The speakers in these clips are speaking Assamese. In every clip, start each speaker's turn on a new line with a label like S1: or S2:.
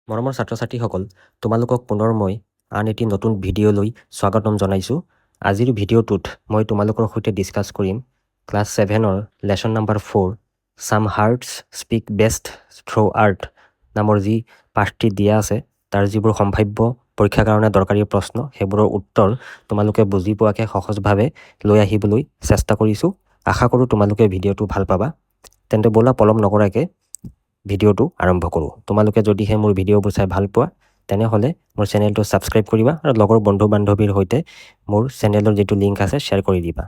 S1: মৰমৰ ছাত্ৰ-ছাত্ৰীসকল, তোমালোকক পুনৰ মই আন এটি নতুন ভিডিঅ'লৈ স্বাগতম জনাইছোঁ। আজিৰ ভিডিঅ'টোত মই তোমালোকৰ সৈতে ডিছকাছ কৰিম ক্লাছ 7ৰ lesson number 4 some hearts speak best through art নামৰ যি পাঠটি দিয়া আছে, তাৰ যিবোৰ সম্ভাৱ্য পৰীক্ষাৰ কাৰণে দৰকাৰী প্ৰশ্ন, সেইবোৰৰ উত্তৰ তোমালোকে বুজি পোৱাকৈ সহজভাৱে লৈ আহিবলৈ চেষ্টা কৰিছোঁ। আশা কৰোঁ তোমালোকে ভিডিঅ'টো ভাল পাবা। তেন্তে ব'লা পলম নকৰাকৈ ভিডিঅ'টো আৰম্ভ কৰোঁ। তোমালোকে যদিহে মোৰ ভিডিঅ'বোৰ চাই ভাল পোৱা, তেনেহ'লে মোৰ চেনেলটো ছাবস্ক্ৰাইব কৰিবা আৰু লগৰ বন্ধু-বান্ধৱীৰ সৈতে মোৰ চেনেলৰ যিটো লিংক আছে শ্বেয়াৰ কৰি দিবা।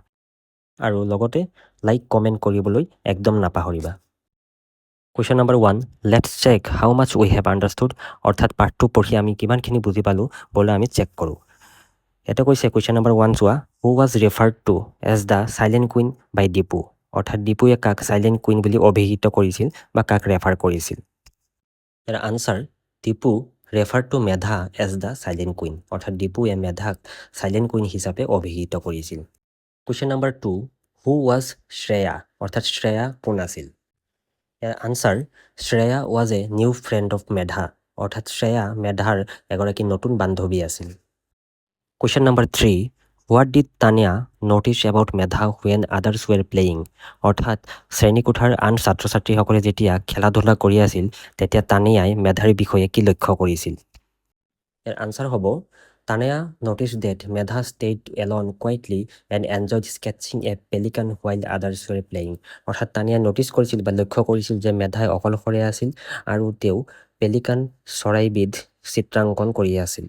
S1: আৰু লগতে লাইক কমেণ্ট কৰিবলৈ একদম নাপাহৰিবা। Question number 1, let's check how much we have understood, অৰ্থাৎ পাঠটো পঢ়ি আমি কিমানখিনি বুজি পালোঁ, ব'লা আমি চেক কৰোঁ। এটা কৈছে কুৱেশ্যন নম্বৰ 1 চোৱা, who was referred to as the silent queen by Dipu, অৰ্থাৎ দীপুৱে কাক চাইলেণ্ট কুইন বুলি অভিহিত কৰিছিল বা কাক ৰেফাৰ কৰিছিল। ইয়াৰ answer, Dipu refer to Medha as the silent queen, অৰ্থাৎ দীপুৱে মেধাক চাইলেণ্ট কুইন হিচাপে অভিহিত কৰিছিল। Question number 2, who was Shreya, অৰ্থাৎ শ্ৰেয়া কোন আছিল। ইয়াৰ answer, Shreya was a new friend of Medha, অৰ্থাৎ শ্ৰেয়া মেধাৰ এগৰাকী নতুন বান্ধৱী আছিল। Question number 3, what did Tania notice about Medha when others were playing, অৰ্থাৎ শ্ৰেণীকোঠাৰ আন ছাত্ৰ-ছাত্ৰীসকলে যেতিয়া খেলা ধূলা কৰি আছিল, তেতিয়া তানিয়াই মেধাৰ বিষয়ে কি লক্ষ্য কৰিছিল। ইয়াৰ আনচাৰ হ'ব, Tania notice that Medha stayed alone quietly and enjoyed sketching a pelican while others were playing, অৰ্থাৎ তানিয়া ন'টিছ কৰিছিল বা লক্ষ্য কৰিছিল যে মেধাই অকলশৰে আছিল আৰু তেওঁ পেলিকান চৰাইবিধ চিত্ৰাংকন কৰি আছিল।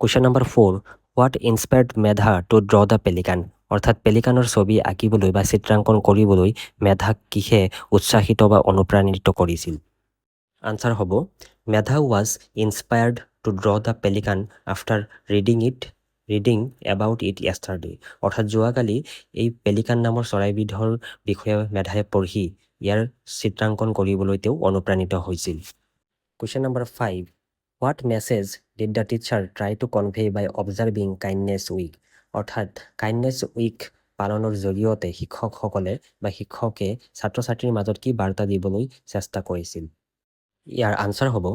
S1: কুৱেশ্যন নম্বৰ 4, হোৱাট ইনস্পায়াৰ্ড মেধা টু ড্ৰ দ্য পেলিকান, অৰ্থাৎ পেলিকানৰ ছবি আঁকিবলৈ বা চিত্ৰাংকন কৰিবলৈ মেধাক কিহে উৎসাহিত বা অনুপ্ৰাণিত কৰিছিল। আনচাৰ হ'ব, Medha was inspired to draw the pelican after reading about it yesterday, অৰ্থাৎ যোৱাকালি এই পেলিকান নামৰ চৰাইবিধৰ বিষয়ে মেধাই পঢ়ি ইয়াৰ চিত্ৰাংকন কৰিবলৈ তেওঁ অনুপ্ৰাণিত হৈছিল। Question number 5, what message did the teacher try to convey by observing kindness week, অৰ্থাৎ কাইণ্ডনেছ উইক পালনৰ জৰিয়তে শিক্ষকসকলে বা শিক্ষকে ছাত্ৰ-ছাত্ৰীৰ মাজত কি বাৰ্তা দিবলৈ চেষ্টা কৰিছিল। ইয়াৰ আনচাৰ হ'ব,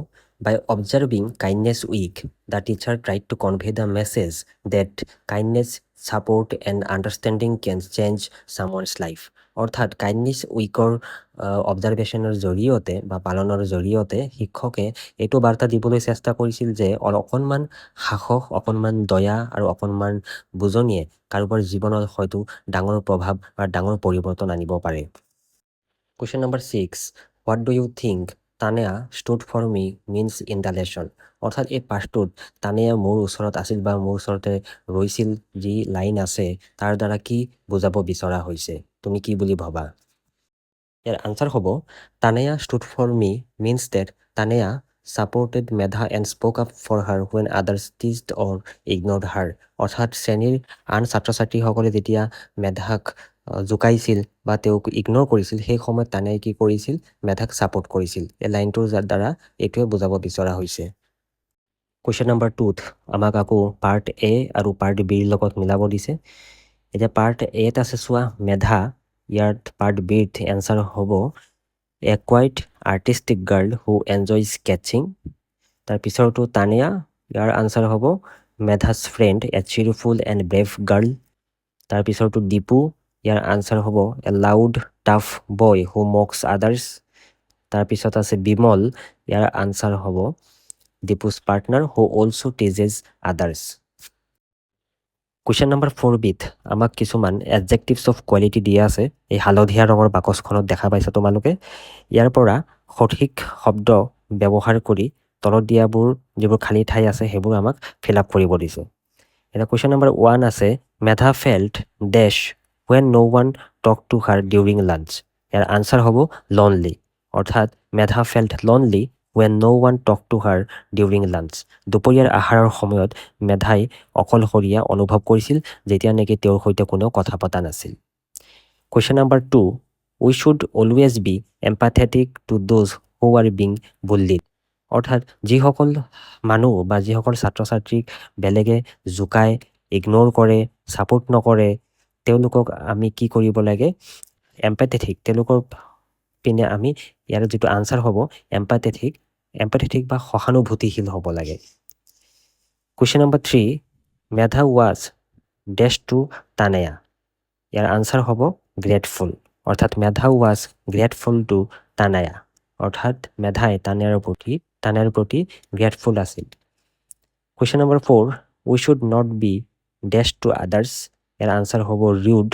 S1: by observing kindness week the teacher tried to convey the message that kindness support and understanding can change someone's life, অৰ্থাৎ কাইণ্ডনেছ উইকৰ অবজাৰ্ভেশ্যনৰ জৰিয়তে বা পালনৰ জৰিয়তে শিক্ষকে এইটো বাৰ্তা দিবলৈ চেষ্টা কৰিছিল যে অকণমান সাহস, অকণমান দয়া আৰু অকণমান বুজনিয়ে কাৰোবাৰ জীৱনত হয়তো ডাঙৰ প্ৰভাৱ বা ডাঙৰ পৰিৱৰ্তন আনিব পাৰে। Question number 6, what do you think Tania stood for me means in the lesson, অৰ্থাৎ এই পাঠটোত তানিয়া মোৰ ওচৰত আছিল বা মোৰ ওচৰতে ৰৈছিল যি লাইন আছে তাৰ দ্বাৰা কি বুজাব বিচৰা হৈছে, তুমি কি বুলি ভাবা। ইয়াৰ আনচাৰ হ'ব, Tania stood for me means that Tania supported Medha and spoke up for her when others teased or ignored her, অৰ্থাৎ শ্ৰেণীৰ আন ছাত্ৰ-ছাত্ৰীসকলে যেতিয়া মেধাক জোকাইছিল বা তেওঁক ইগন'ৰ কৰিছিল, সেই সময়ত তানিয়াই কি কৰিছিল, মেধাক ছাপোৰ্ট কৰিছিল। এই লাইনটোৰ দ্বাৰা এইটোৱে বুজাব বিচৰা হৈছে। কুৱেশ্যন নম্বৰ 2ত আমাক আকৌ পাৰ্ট এ আৰু পাৰ্ট বিৰ লগত মিলাব দিছে। এতিয়া পাৰ্ট এত আছে চোৱা মেধা, ইয়াত পাৰ্ট বিত এনচাৰ হ'ব, a quite artistic girl who enjoy sketching. তাৰপিছৰটো তানিয়া, ইয়াৰ আনচাৰ হ'ব Medha's friend a cheerful and brave girl. তাৰপিছৰটো দীপু, ইয়াৰ আনচাৰ হ'ব a loud tough boy who mocks others. তাৰপিছত আছে বিমল, ইয়াৰ আনচাৰ হ'ব Dipu's partner who also' teases others. Question number 4বিত আমাক কিছুমান এডজেক্টিভছ অফ কোৱালিটি দিয়া আছে। এই হালধীয়া ৰঙৰ বাকচখনত দেখা পাইছা তোমালোকে। ইয়াৰ পৰা সঠিক শব্দ ব্যৱহাৰ কৰি তলত দিয়াবোৰ যিবোৰ খালী ঠাই আছে সেইবোৰ আমাক ফিল আপ কৰিব দিছে। এতিয়া কুৱেশ্যন নম্বৰ 1 আছে, Medha felt dash when no' one talk to her during lunch. ইয়াৰ আনচাৰ হ'ব লনলি, অৰ্থাৎ Medha felt lonely when no' one talk to her during lunch. দুপৰীয়াৰ আহাৰৰ সময়ত মেধাই অকলশৰীয়া অনুভৱ কৰিছিল যেতিয়া নেকি তেওঁৰ সৈতে কোনেও কথা পতা নাছিল। Question number 2, we should always be empathetic to those who are being bullied, অৰ্থাৎ যিসকল মানুহ বা যিসকল ছাত্ৰ-ছাত্ৰীক বেলেগে জোকায়, ইগন'ৰ কৰে, ছাপোৰ্ট নকৰে, তেওঁলোকক আমি কি কৰিব লাগে, এম্পাথেটিক, তেওঁলোকৰ পিনে আমি ইয়াৰ যিটো আনচাৰ হ'ব এম্পাথেটিক, এম্পেথেটিক বা সহানুভূতিশীল হ'ব লাগে। Question number 3, Medha was dash to Tanaya. ইয়াৰ আনচাৰ হ'ব গ্ৰেটফুল, অৰ্থাৎ মেধা ৱাজ গ্ৰেটফুল টু তানায়া, অৰ্থাৎ মেধাই তানায়াৰ প্ৰতি গ্ৰেটফুল আছিল। Question number 4, we should not be dash to others. ইয়াৰ আনচাৰ হ'ব rude.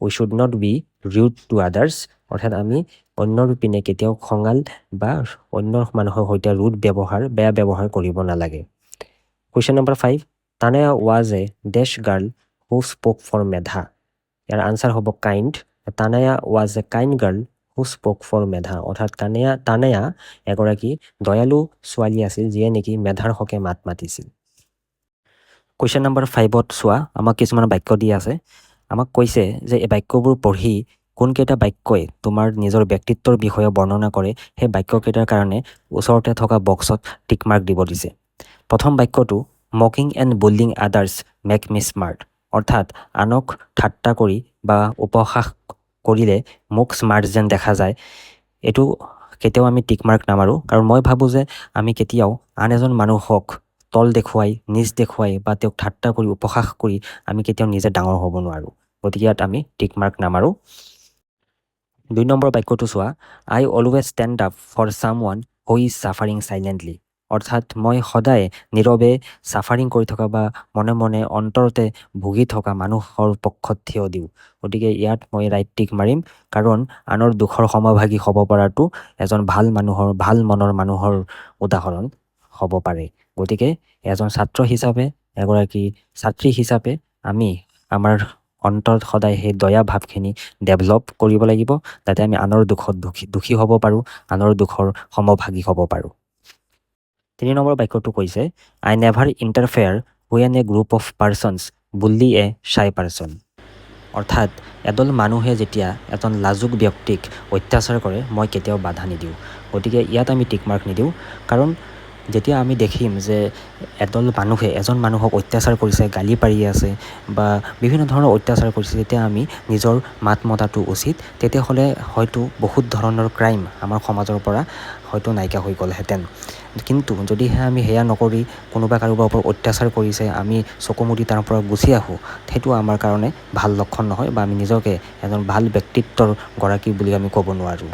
S1: We should not be rude to others, অৰ্থাৎ আমি অন্যৰ পিনে কেতিয়াও খঙাল বা অন্য মানুহৰ সৈতে বেয়া ব্যৱহাৰ কৰিব নালাগে। Question number 5, Tanaya was a dash girl who spoke for Medha. ইয়াৰ আনচাৰ হ'ব kind. Tanaya was a kind girl who spoke for Medha, অৰ্থাৎ তানায়া এগৰাকী দয়ালু ছোৱালী আছিল যিয়ে নেকি মেধাৰ হকে মাত মাতিছিল। কুৱেশ্যন নম্বৰ 5ত চোৱা, আমাক কিছুমান বাক্য দি আছে। আমাক কৈছে যে এই বাক্যবোৰ পঢ়ি কোনকেইটা বাক্যই তোমাৰ নিজৰ ব্যক্তিত্বৰ বিষয়ে বৰ্ণনা কৰে সেই বাক্যকেইটাৰ কাৰণে ওচৰতে থকা বক্সত টিক মাৰ্ক দিব দিছে। প্ৰথম বাক্যটো mocking and bullying others make me smart, অৰ্থাৎ আনক ঠাট্টা কৰি বা উপহাস কৰিলে মোক স্মাৰ্ট যেন দেখা যায়। এইটো কেতিয়াও আমি টিক মাৰ্ক নামাৰোঁ, কাৰণ মই ভাবোঁ যে আমি কেতিয়াও আন এজন মানুহক তল দেখুৱাই, নিজ দেখুৱাই বা তেওঁক ঠাট্টা কৰি উপহাস কৰি আমি কেতিয়াও নিজে ডাঙৰ হ'ব নোৱাৰোঁ। গতিকে ইয়াত আমি টিক মাৰ্ক নামাৰোঁ। 2 নম্বৰ বাক্যটো চোৱা, I always stand up for someone who is suffering silently, অৰ্থাৎ মই সদায় নীৰৱে ছাফাৰিং কৰি থকা বা মনে মনে অন্তৰতে ভুগি থকা মানুহৰ পক্ষত থিয় দিওঁ। গতিকে ইয়াত মই ৰাইট টিক মাৰিম, কাৰণ আনৰ দুখৰ সমভাগী হ'ব পৰাটো এজন ভাল মনৰ মানুহৰ উদাহৰণ হ'ব পাৰে। গতিকে এজন ছাত্ৰ হিচাপে, এগৰাকী ছাত্ৰী হিচাপে আমি আমাৰ অন্তৰত সদায় সেই দয়া ভাৱখিনি ডেভেলপ কৰিব লাগিব, যাতে আমি আনৰ দুখত দুখী হ'ব পাৰোঁ, আনৰ দুখৰ সমভাগী হ'ব পাৰোঁ। 3 নম্বৰ বাক্যটো কৈছে, I never interfere when a group of persons bully a shy person, অৰ্থাৎ এদল মানুহে যেতিয়া এজন লাজুক ব্যক্তিক অত্যাচাৰ কৰে মই কেতিয়াও বাধা নিদিওঁ। গতিকে ইয়াত আমি টিক মাৰ্ক নিদিওঁ, কাৰণ যেতিয়া আমি দেখিম যে এজন মানুহক অত্যাচাৰ কৰিছে, গালি পাৰি আছে বা বিভিন্ন ধৰণৰ অত্যাচাৰ কৰিছে, তেতিয়া আমি নিজৰ মাত মতাটো উচিত। তেতিয়াহ'লে হয়তো বহুত ধৰণৰ ক্ৰাইম আমাৰ সমাজৰ পৰা হয়তো নাইকিয়া হৈ গ'লহেঁতেন। কিন্তু যদিহে আমি সেয়া নকৰি কোনোবা কাৰোবাৰ ওপৰত অত্যাচাৰ কৰিছে আমি চকু মুদি তাৰ পৰা গুচি আহোঁ, সেইটো আমাৰ কাৰণে ভাল লক্ষণ নহয় বা আমি নিজকে এজন ভাল ব্যক্তিত্বৰ গৰাকী বুলি আমি ক'ব নোৱাৰোঁ।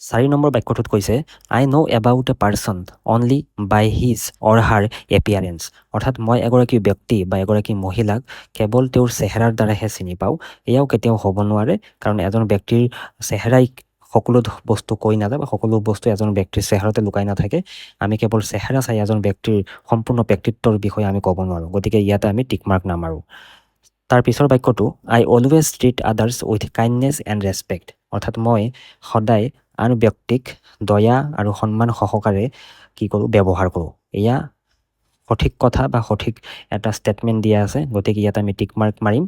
S1: 4 নম্বৰ বাক্যটোত কৈছে, I know' about a person only by his or her appearance, অৰ্থাৎ মই এগৰাকী ব্যক্তি বা এগৰাকী মহিলাক কেৱল তেওঁৰ চেহেৰাৰ দ্বাৰাহে চিনি পাওঁ। এয়াও কেতিয়াও হ'ব নোৱাৰে, কাৰণ এজন ব্যক্তিৰ চেহেৰাই সকলো বস্তু কৈ নাযায় বা সকলো বস্তু এজন ব্যক্তিৰ চেহেৰাতে লুকাই নাথাকে। আমি কেৱল চেহেৰা চাই এজন ব্যক্তিৰ সম্পূৰ্ণ ব্যক্তিত্বৰ বিষয়ে আমি ক'ব নোৱাৰোঁ। গতিকে ইয়াতে আমি টিক মাৰ্ক নামাৰোঁ। তাৰ পিছৰ বাক্যটো, I always treat others with kindness and respect, অৰ্থাৎ মই সদায় আন ব্যক্তিক দয়া আৰু সন্মান সহকাৰে ব্যৱহাৰ কৰোঁ। এয়া সঠিক কথা বা সঠিক এটা ষ্টেটমেণ্ট দিয়া আছে। গতিকে ইয়াত আমি টিক মাৰ্ক মাৰিম,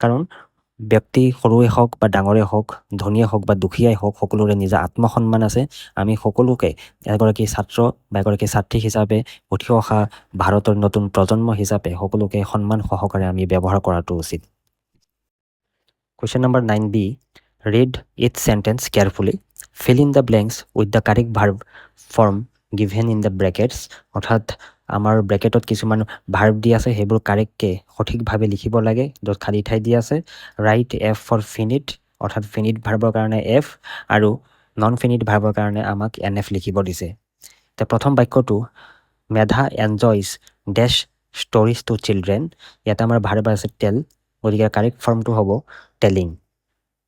S1: কাৰণ ব্যক্তি সৰুৱে হওক বা ডাঙৰে হওক, ধনীয়ে হওক বা দুখীয়াই হওক, সকলোৰে নিজা আত্মসন্মান আছে। আমি সকলোকে এগৰাকী ছাত্ৰ বা এগৰাকী ছাত্ৰী হিচাপে, উঠি অহা ভাৰতৰ নতুন প্ৰজন্ম হিচাপে সকলোকে সন্মান সহকাৰে আমি ব্যৱহাৰ কৰাটো উচিত। Question number 9B, read it sentence carefully, fill in the blanks with the correct verb form given in the brackets, অৰ্থাৎ আমাৰ ব্ৰেকেটত কিছুমান ভাৰ্ব দি আছে, সেইবোৰ কাৰেক্টকৈ সঠিকভাৱে লিখিব লাগে। য'ত খালী ঠাই দি আছে, ৰাইট এফ ফৰ ফিনিট, অৰ্থাৎ ফিনিট ভাৰ্বৰ কাৰণে এফ আৰু নন ফিনিট ভাৰ্বৰ কাৰণে আমাক NF লিখিব দিছে। এতিয়া প্ৰথম বাক্যটো, মেধা এনজয়ছ ডেছ ষ্টৰিজ টু চিলড্ৰেন, ইয়াতে আমাৰ ভাৰ্ব আছে টেল, গতিকে কাৰেক্ট ফৰ্মটো হ'ব টেলিং,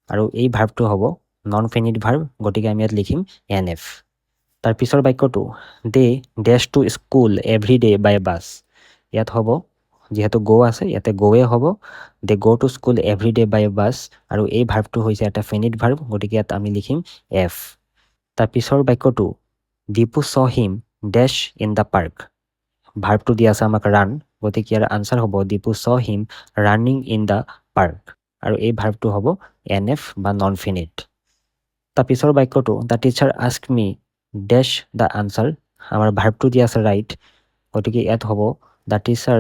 S1: আৰু এই ভাৰ্বটো হ'ব নন ফিনিট ভাৰ্ব, গতিকে আমি ইয়াত লিখিম NF। তাৰ পিছৰ বাক্যটো, they dash to school every day by bus, ইয়াত হ'ব যিহেতু গ' আছে ইয়াতে গ'ৱে হ'ব, they go' to school every day by bus, আৰু এই ভাৰ্বটো হৈছে এটা ফিনিট ভাৰ্ব, গতিকে ইয়াত আমি লিখিম এফ। তাৰ পিছৰ বাক্যটো, দীপু চ হিম ডেছ ইন দ্য পাৰ্ক, ভাৰ্বটো দিয়া আছে আমাক ৰান, গতিকে ইয়াৰ আনচাৰ হ'ব দীপু চ হিম ৰানিং ইন দ্য পাৰ্ক, আৰু এই ভাৰ্বটো হ'ব NF বা নন ফিনিট। তাৰ পিছৰ বাক্যটো, the teacher ask me dash the answer, আমাৰ ভাৰ্বটো দিয়া আছে ৰাইট, গতিকে ইয়াত হ'ব the teacher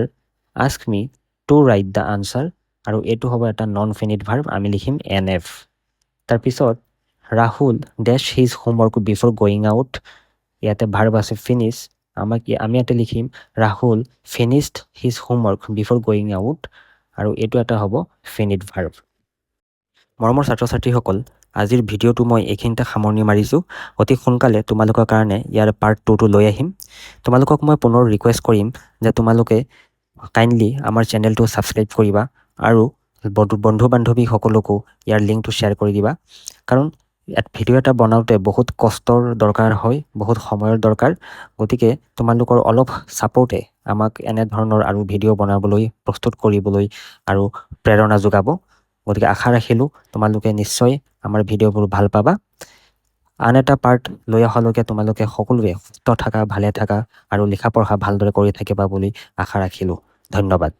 S1: ask me to write the answer, আৰু এইটো হ'ব এটা নন ফিনিট ভাৰ্ব, আমি লিখিম NF। তাৰপিছত, Rahul dash his homework before going out, ইয়াতে ভাৰ্ব আছে ফিনিছ। আমি ইয়াতে লিখিম Rahul finished his homework before going out, আৰু এইটো এটা হ'ব ফিনিট ভাৰ্ব। মৰমৰ ছাত্ৰ ছাত্ৰীসকল, আজিৰ ভিডিঅ'টো মই এইখিনিতে সামৰণি মাৰিছোঁ। অতি সোনকালে তোমালোকৰ কাৰণে ইয়াৰ পাৰ্ট 2টো লৈ আহিম। তোমালোকক মই পুনৰ ৰিকুৱেষ্ট কৰিম যে তোমালোকে কাইণ্ডলি আমাৰ চেনেলটো ছাবস্ক্ৰাইব কৰিবা আৰু বন্ধু বান্ধৱীসকলকো ইয়াৰ লিংকটো শ্বেয়াৰ কৰি দিবা। কাৰণ ভিডিঅ' এটা বনাওঁতে বহুত কষ্টৰ দৰকাৰ হয়, বহুত সময়ৰ দৰকাৰ। গতিকে তোমালোকৰ অলপ ছাপোৰ্টে আমাক এনেধৰণৰ আৰু ভিডিঅ' বনাবলৈ, প্ৰস্তুত কৰিবলৈ আৰু প্ৰেৰণা যোগাব। গতিকে আশা ৰাখিলোঁ তোমালোকে নিশ্চয় আমাৰ ভিডিঅ'বোৰ ভাল পাবা। আন এটা পাৰ্ট লৈ অহালৈকে তোমালোকে সকলোৱে সুস্থ থাকা, ভালে থাকা আৰু লিখা পঢ়া ভালদৰে কৰি থাকিবা বুলি আশা ৰাখিলোঁ। ধন্যবাদ।